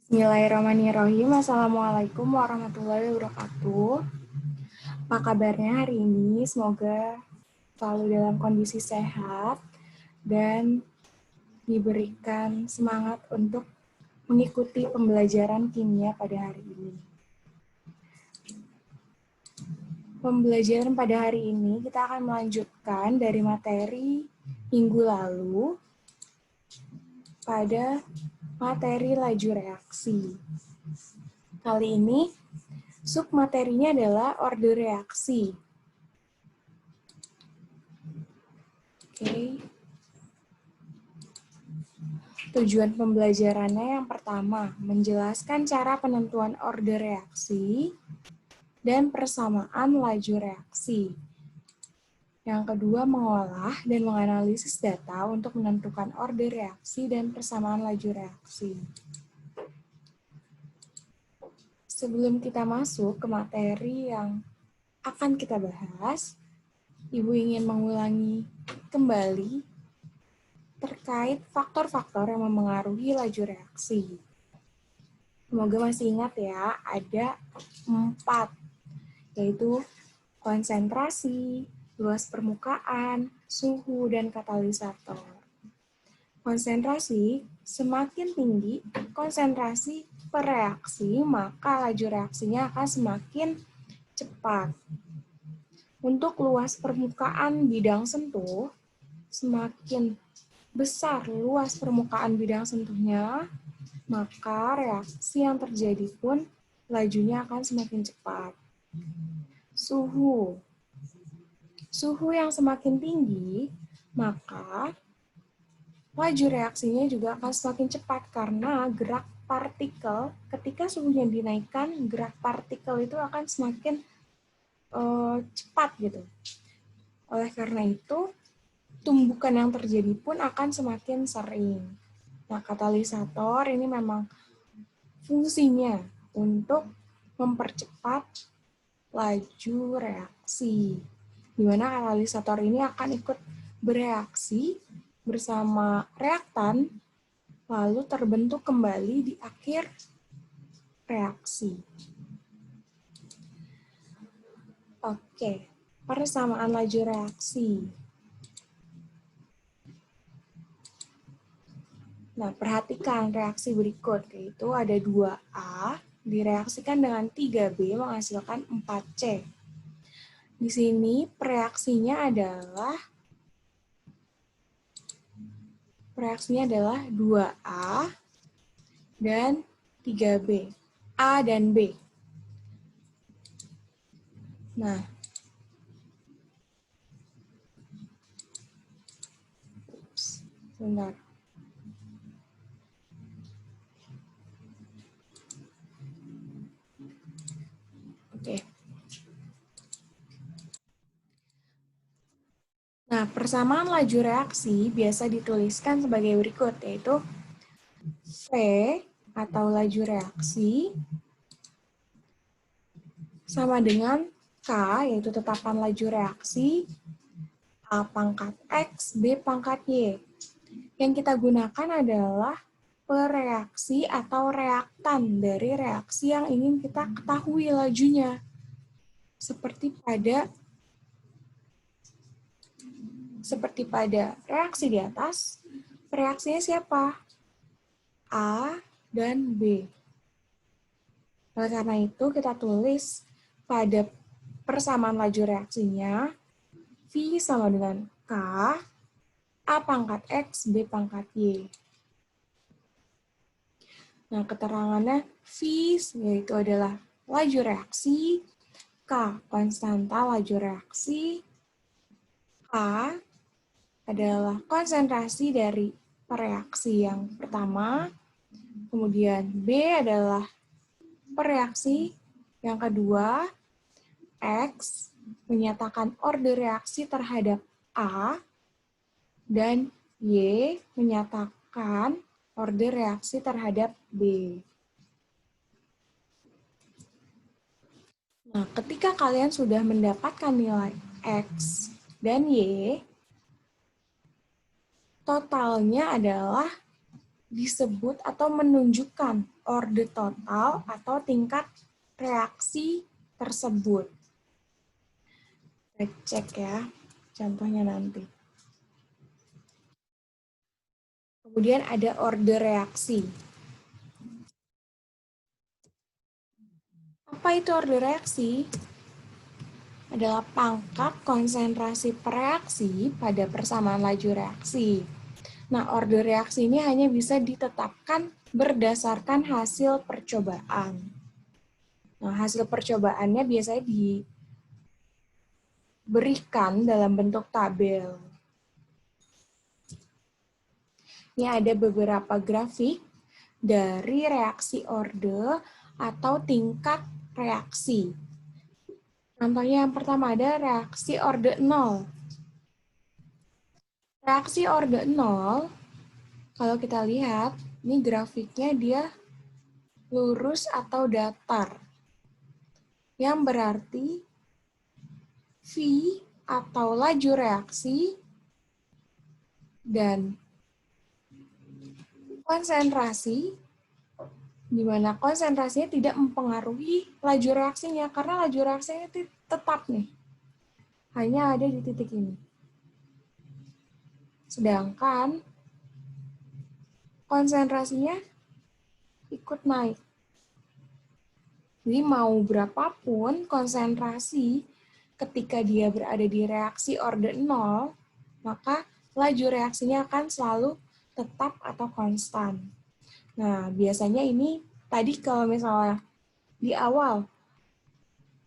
Bismillahirrahmanirrahim. Assalamualaikum warahmatullahi wabarakatuh. Apa kabarnya hari ini? Semoga selalu dalam kondisi sehat dan diberikan semangat untuk mengikuti pembelajaran kimia pada hari ini. Pembelajaran pada hari ini kita akan melanjutkan dari materi minggu lalu pada materi laju reaksi. Kali ini submaterinya adalah order reaksi. Oke. Tujuan pembelajarannya yang pertama, menjelaskan cara penentuan order reaksi dan persamaan laju reaksi. Yang kedua, mengolah dan menganalisis data untuk menentukan order reaksi dan persamaan laju reaksi. Sebelum kita masuk ke materi yang akan kita bahas, Ibu ingin mengulangi kembali terkait faktor-faktor yang memengaruhi laju reaksi. Semoga masih ingat ya, ada 4, yaitu konsentrasi, luas permukaan, suhu, dan katalisator. Konsentrasi semakin tinggi konsentrasi per reaksi, maka laju reaksinya akan semakin cepat. Untuk luas permukaan bidang sentuh, semakin besar luas permukaan bidang sentuhnya, maka reaksi yang terjadi pun lajunya akan semakin cepat. Suhu. Suhu yang semakin tinggi, maka laju reaksinya juga akan semakin cepat karena gerak partikel, ketika suhunya dinaikkan, gerak partikel itu akan semakin cepat gitu. Oleh karena itu, tumbukan yang terjadi pun akan semakin sering. Nah, katalisator ini memang fungsinya untuk mempercepat laju reaksi, di mana katalisator ini akan ikut bereaksi bersama reaktan, lalu terbentuk kembali di akhir reaksi. Oke, persamaan laju reaksi. Nah, perhatikan reaksi berikut, yaitu ada 2A direaksikan dengan 3B menghasilkan 4C. Di sini reaksinya adalah 2A dan 3B. A dan B. Nah, sebentar. Oke. Nah, persamaan laju reaksi biasa dituliskan sebagai berikut, yaitu V atau laju reaksi sama dengan K, yaitu tetapan laju reaksi, A pangkat X, B pangkat Y. Yang kita gunakan adalah pereaksi atau reaktan dari reaksi yang ingin kita ketahui lajunya. Seperti pada reaksi di atas, reaksinya siapa? A dan B. Oleh karena itu, kita tulis pada persamaan laju reaksinya, V sama dengan K, A pangkat X, B pangkat Y. Nah, keterangannya V yaitu adalah laju reaksi, K konstanta laju reaksi, A adalah konsentrasi dari reaksi yang pertama, kemudian B adalah reaksi yang kedua, X menyatakan order reaksi terhadap A, dan Y menyatakan order reaksi terhadap B. Nah, ketika kalian sudah mendapatkan nilai X dan Y, totalnya adalah disebut atau menunjukkan orde total atau tingkat reaksi tersebut. Kita cek ya, contohnya nanti. Kemudian ada orde reaksi. Apa itu orde reaksi? Adalah pangkat konsentrasi per reaksi pada persamaan laju reaksi. Nah, orde reaksi ini hanya bisa ditetapkan berdasarkan hasil percobaan. Nah, hasil percobaannya biasanya diberikan dalam bentuk tabel. Ini ada beberapa grafik dari reaksi orde atau tingkat reaksi. Contohnya yang pertama ada reaksi orde 0. Reaksi orde 0, kalau kita lihat, ini grafiknya dia lurus atau datar. Yang berarti V atau laju reaksi dan konsentrasi, di mana konsentrasinya tidak mempengaruhi laju reaksinya, karena laju reaksinya tetap nih, hanya ada di titik ini. Sedangkan konsentrasinya ikut naik. Jadi mau berapapun konsentrasi ketika dia berada di reaksi orde 0, maka laju reaksinya akan selalu tetap atau konstan. Nah, biasanya ini tadi kalau misalnya di awal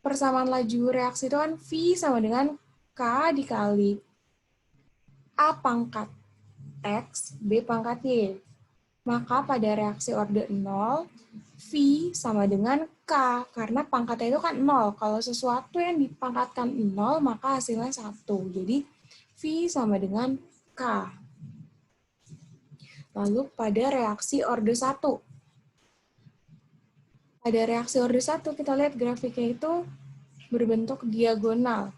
persamaan laju reaksi itu kan V sama dengan K dikali A pangkat X, B pangkat Y. Maka pada reaksi orde 0, V sama dengan K, karena pangkatnya itu kan 0. Kalau sesuatu yang dipangkatkan 0, maka hasilnya 1. Jadi, V sama dengan K. Lalu pada reaksi orde 1. Pada reaksi orde 1, kita lihat grafiknya itu berbentuk diagonal,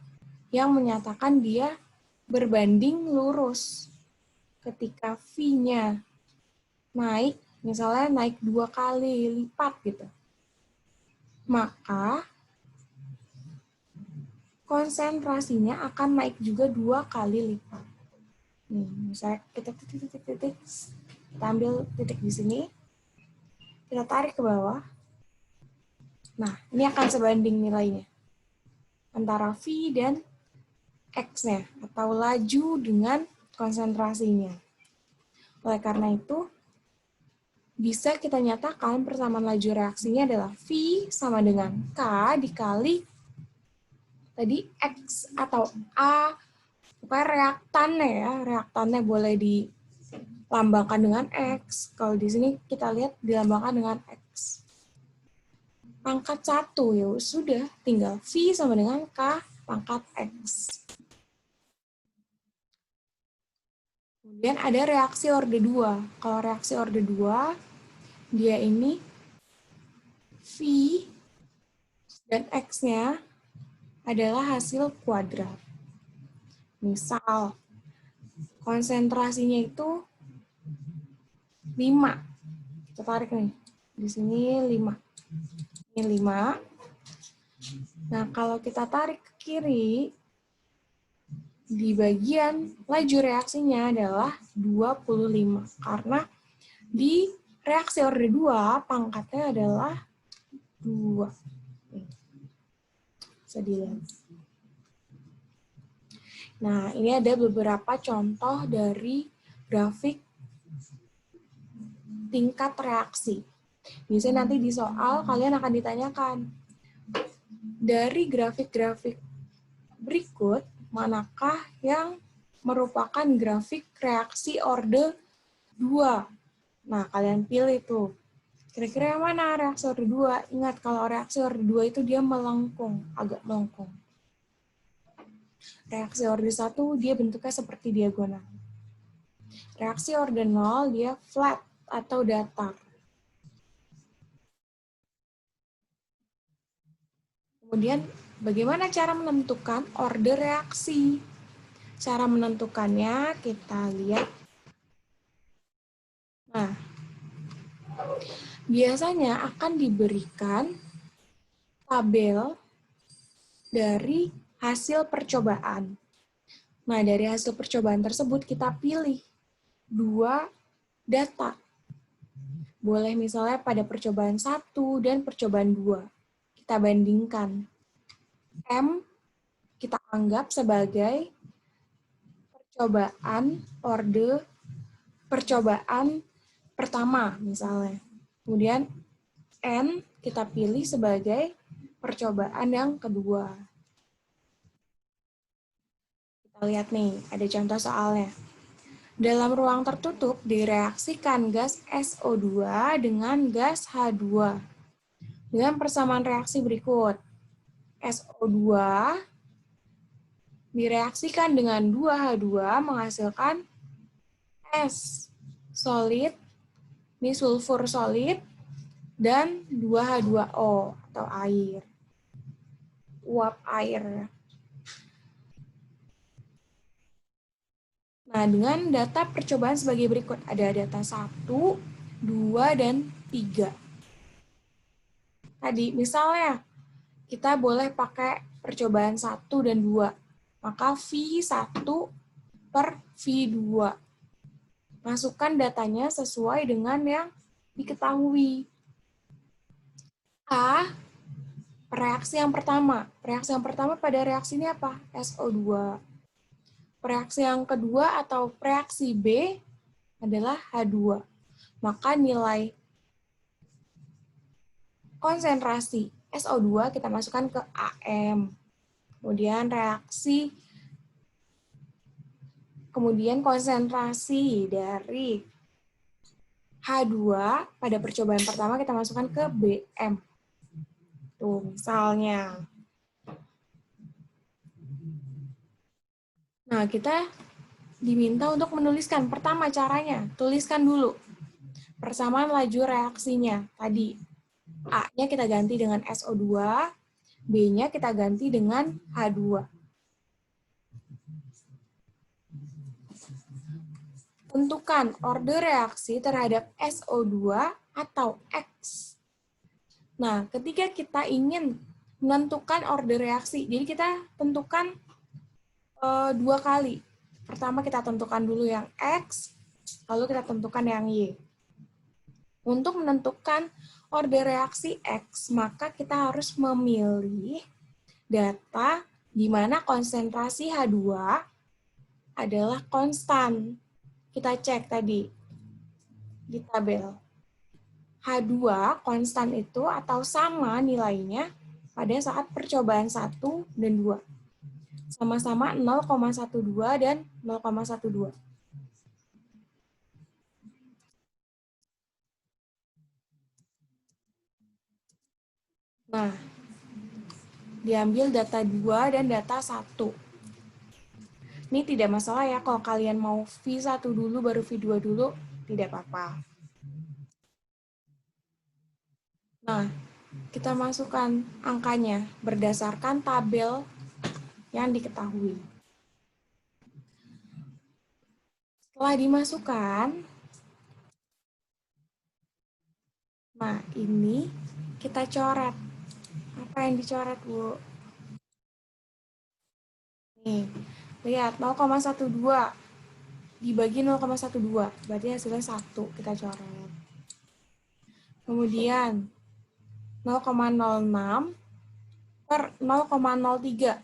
yang menyatakan dia berbanding lurus. Ketika V-nya naik, misalnya naik 2 kali lipat gitu, maka konsentrasinya akan naik juga 2 kali lipat. Nih, misalnya kita titik, kita ambil titik di sini, kita tarik ke bawah. Nah, ini akan sebanding nilainya antara V dan X-nya, atau laju dengan konsentrasinya. Oleh karena itu, bisa kita nyatakan persamaan laju reaksinya adalah V sama dengan K dikali tadi X atau A, pokoknya reaktannya ya, reaktannya boleh dilambangkan dengan X. Kalau di sini kita lihat dilambangkan dengan X. Pangkat 1 ya sudah, tinggal V sama dengan K pangkat X. Kemudian ada reaksi orde 2. Kalau reaksi orde 2, dia ini V dan X-nya adalah hasil kuadrat. Misal, konsentrasinya itu 5. Kita tarik nih. Di sini 5. Ini 5. Nah, kalau kita tarik ke kiri, di bagian laju reaksinya adalah 25. Karena di reaksi orde 2, pangkatnya adalah 2. Bisa dilihat. Nah, ini ada beberapa contoh dari grafik tingkat reaksi. Biasanya nanti di soal kalian akan ditanyakan, dari grafik-grafik berikut, manakah yang merupakan grafik reaksi orde 2? Nah, kalian pilih tuh. Kira-kira yang mana reaksi orde 2? Ingat, kalau reaksi orde 2 itu dia melengkung, agak melengkung. Reaksi orde 1 dia bentuknya seperti diagonal. Reaksi orde 0 dia flat atau datar. Kemudian bagaimana cara menentukan orde reaksi? Cara menentukannya kita lihat. Nah, Biasanya akan diberikan tabel dari hasil percobaan. Nah, dari hasil percobaan tersebut kita pilih 2 data. Boleh misalnya pada percobaan 1 dan percobaan 2. Kita bandingkan. M kita anggap sebagai percobaan pertama misalnya. Kemudian N kita pilih sebagai percobaan yang kedua. Kita lihat nih, ada contoh soalnya. Dalam ruang tertutup direaksikan gas SO2 dengan gas H2. Dengan persamaan reaksi berikut. SO2 direaksikan dengan 2H2 menghasilkan S solid, ini sulfur solid, dan 2H2O atau air. Uap air. Nah, dengan data percobaan sebagai berikut. Ada data 1, 2, dan 3. Tadi, misalnya, kita boleh pakai percobaan 1 dan 2. Maka V1 per V2. Masukkan datanya sesuai dengan yang diketahui. A, reaksi yang pertama. Reaksi yang pertama pada reaksi ini apa? SO2. Reaksi yang kedua atau reaksi B adalah H2. Maka nilai konsentrasi SO2 kita masukkan ke AM. Kemudian konsentrasi dari H2 pada percobaan pertama kita masukkan ke BM. Tuh, misalnya. Nah, kita diminta untuk menuliskan. Pertama caranya, tuliskan dulu persamaan laju reaksinya. Tadi, A-nya kita ganti dengan SO2, B-nya kita ganti dengan H2. Tentukan order reaksi terhadap SO2 atau X. Nah, ketika kita ingin menentukan order reaksi, jadi kita tentukan 2 kali. Pertama kita tentukan dulu yang X, lalu kita tentukan yang Y. Untuk menentukan order reaksi X, maka kita harus memilih data di mana konsentrasi H2 adalah konstan. Kita cek tadi di tabel. H2 konstan itu atau sama nilainya pada saat percobaan 1 dan 2. Sama-sama 0,12 dan 0,12. Nah, diambil data 2 dan data 1. Ini tidak masalah ya kalau kalian mau V1 dulu baru V2 dulu, tidak apa-apa. Nah, kita masukkan angkanya berdasarkan tabel yang diketahui. Setelah dimasukkan, nah ini kita coret. Apa yang dicoret, Bu? Nih, lihat 0,12 dibagi 0,12, berarti hasilnya 1, kita coret. Kemudian 0,06 per 0,03,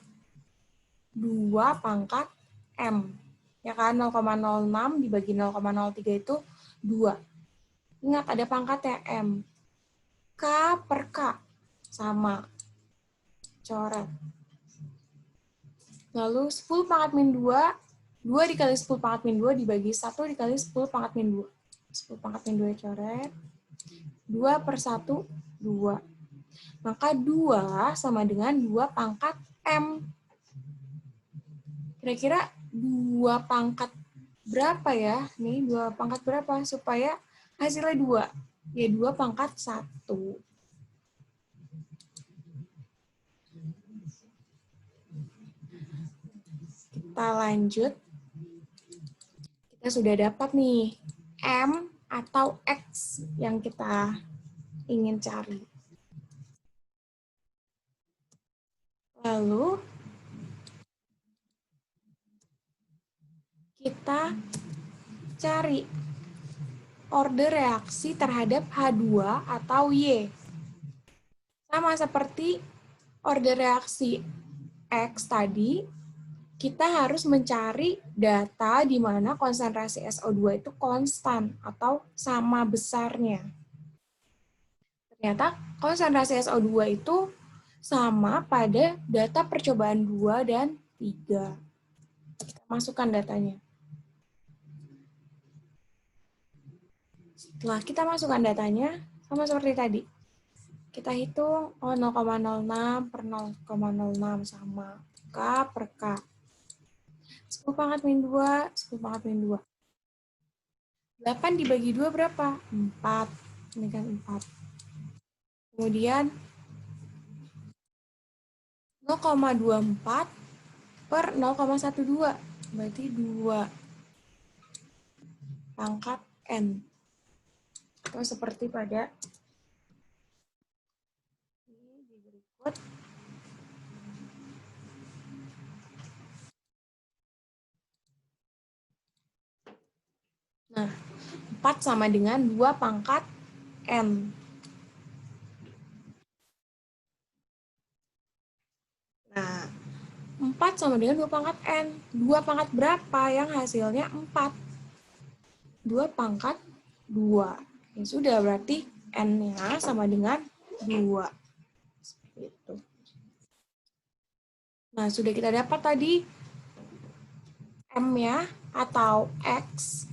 2 pangkat M. Ya kan, 0,06 dibagi 0,03 itu 2. Ingat, ada pangkatnya M. K per K, sama. Coret. Lalu 10 pangkat min 2, 2 dikali 10 pangkat min 2 dibagi 1 dikali 10 pangkat min 2. 10 pangkat min 2 coret. 2 per 1, 2. Maka 2 sama dengan 2 pangkat M. Kira-kira 2 pangkat berapa ya? Nih, 2 pangkat berapa? Supaya hasilnya 2. Ya, 2 pangkat 1. Kita lanjut. Kita sudah dapat nih M atau X yang kita ingin cari. Lalu kita cari order reaksi terhadap H2 atau Y. Sama seperti order reaksi X tadi, kita harus mencari data di mana konsentrasi SO2 itu konstan atau sama besarnya. Ternyata konsentrasi SO2 itu sama pada data percobaan 2 dan 3. Kita masukkan datanya. Setelah kita masukkan datanya, sama seperti tadi. Kita hitung 0,06 per 0,06 sama K per K. 10 pangkat min 2, 10 pangkat min 2. 8 dibagi 2 berapa? 4. Ini kan 4. Kemudian 0,24 per 0,12. Berarti 2 pangkat N. Atau seperti pada di berikut. Nah, 4 sama dengan 2 pangkat N. Nah, 4 sama dengan 2 pangkat N. 2 pangkat berapa yang hasilnya 4? 2 pangkat 2. Ya sudah, berarti N-nya sama dengan 2. Gitu. Nah, sudah kita dapat tadi M-nya atau X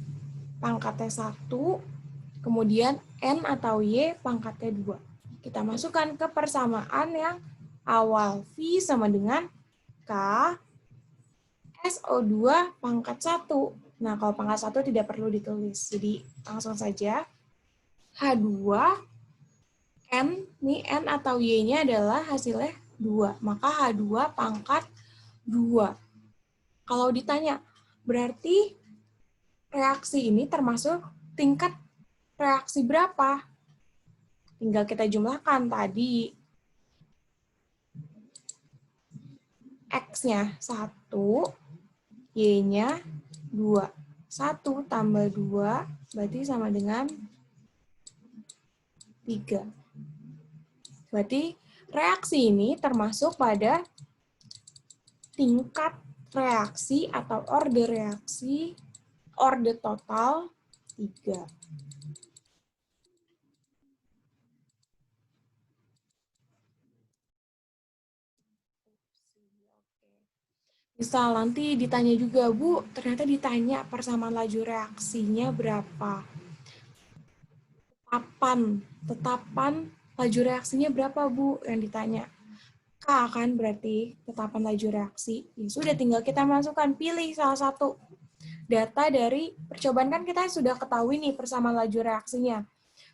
pangkatnya 1, kemudian N atau Y pangkatnya 2. Kita masukkan ke persamaan yang awal. V sama dengan K SO2 pangkat 1. Nah, kalau pangkat 1 tidak perlu ditulis. Jadi, langsung saja. H2, N, nih N atau Y-nya adalah hasilnya 2. Maka H2 pangkat 2. Kalau ditanya, berarti reaksi ini termasuk tingkat reaksi berapa? Tinggal kita jumlahkan tadi. X-nya 1, Y-nya 2. 1 tambah 2 berarti sama dengan 3. Berarti reaksi ini termasuk pada tingkat reaksi atau order reaksi, order total 3. Misal nanti ditanya juga, Bu, ternyata ditanya persamaan laju reaksinya berapa. Tetapan laju reaksinya berapa, Bu, yang ditanya. K kan berarti tetapan laju reaksi. Ya sudah, tinggal kita masukkan, pilih salah satu. Data dari percobaan kan kita sudah ketahui nih persamaan laju reaksinya.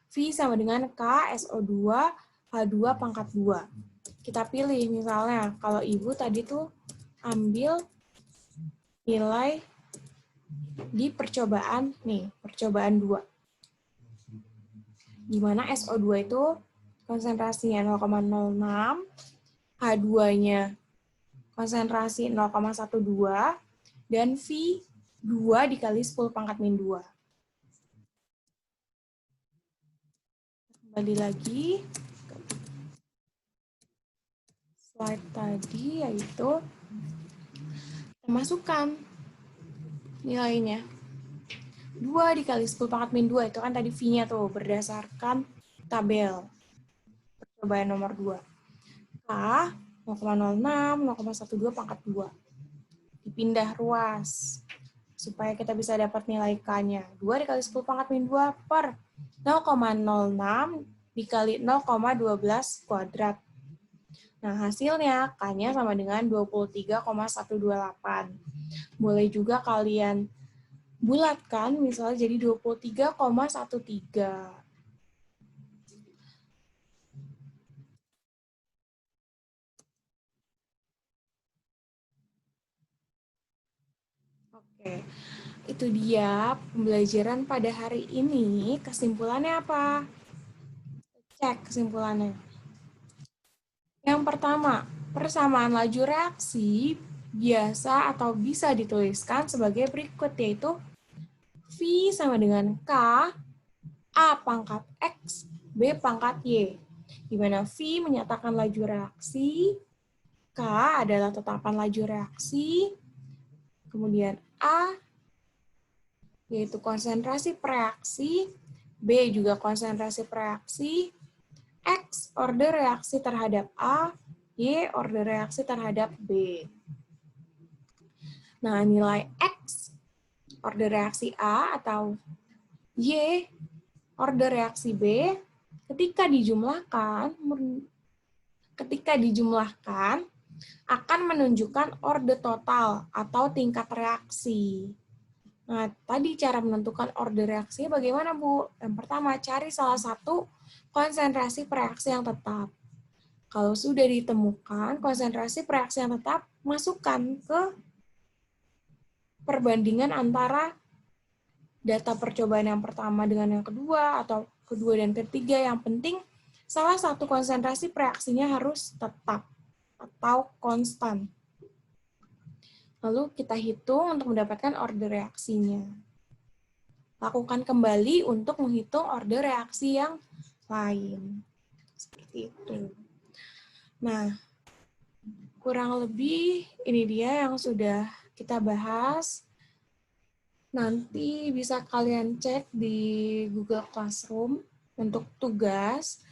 V sama dengan K SO2 H2 pangkat 2. Kita pilih misalnya, kalau Ibu tadi tuh ambil nilai di percobaan, nih, percobaan 2. Di mana SO2 itu konsentrasinya 0,06, H2-nya konsentrasi 0,12, dan V 2 dikali 10 pangkat min 2. Kembali lagi ke slide tadi, yaitu kita masukkan nilainya. 2 dikali 10 pangkat min 2, itu kan tadi V-nya tuh, berdasarkan tabel percobaan nomor 2. K 0,06, 0,12 pangkat 2. Dipindah ruas, supaya kita bisa dapat nilai K-nya. 2 dikali 10 pangkat min 2 per 0,06 dikali 0,12 kuadrat. Nah, hasilnya K-nya sama dengan 23,128. Boleh juga kalian bulatkan, misalnya jadi 23,13. Oke. itu dia pembelajaran pada hari ini. Kesimpulannya apa? Cek kesimpulannya. Yang pertama, persamaan laju reaksi biasa atau bisa dituliskan sebagai berikut, yaitu V sama dengan K, A pangkat X, B pangkat Y. Di mana V menyatakan laju reaksi, K adalah tetapan laju reaksi, kemudian A yaitu konsentrasi pereaksi, B juga konsentrasi pereaksi, X order reaksi terhadap A, Y order reaksi terhadap B. Nah, nilai X order reaksi A atau Y order reaksi B ketika dijumlahkan akan menunjukkan order total atau tingkat reaksi. Nah, tadi cara menentukan order reaksi bagaimana, Bu? Yang pertama, cari salah satu konsentrasi pereaksi yang tetap. Kalau sudah ditemukan konsentrasi pereaksi yang tetap, masukkan ke perbandingan antara data percobaan yang pertama dengan yang kedua, atau kedua dan ketiga. Yang penting, salah satu konsentrasi pereaksinya harus tetap atau konstan. Lalu kita hitung untuk mendapatkan order reaksinya. Lakukan kembali untuk menghitung order reaksi yang lain. Seperti itu. Nah, kurang lebih ini dia yang sudah kita bahas. Nanti bisa kalian cek di Google Classroom untuk tugas.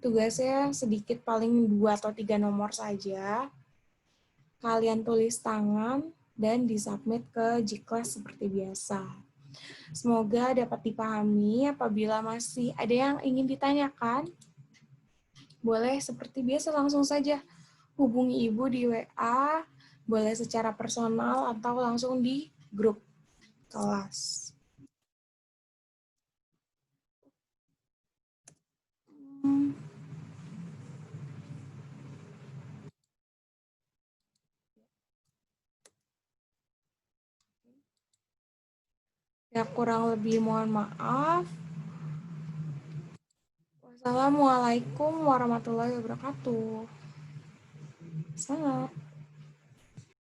Tugasnya sedikit, paling 2 atau 3 nomor saja. Kalian tulis tangan dan disubmit ke Gclass seperti biasa. Semoga dapat dipahami. Apabila masih ada yang ingin ditanyakan, boleh seperti biasa langsung saja hubungi Ibu di WA, boleh secara personal atau langsung di grup kelas. Ya, kurang lebih mohon maaf. Wassalamualaikum warahmatullahi wabarakatuh. Selamat.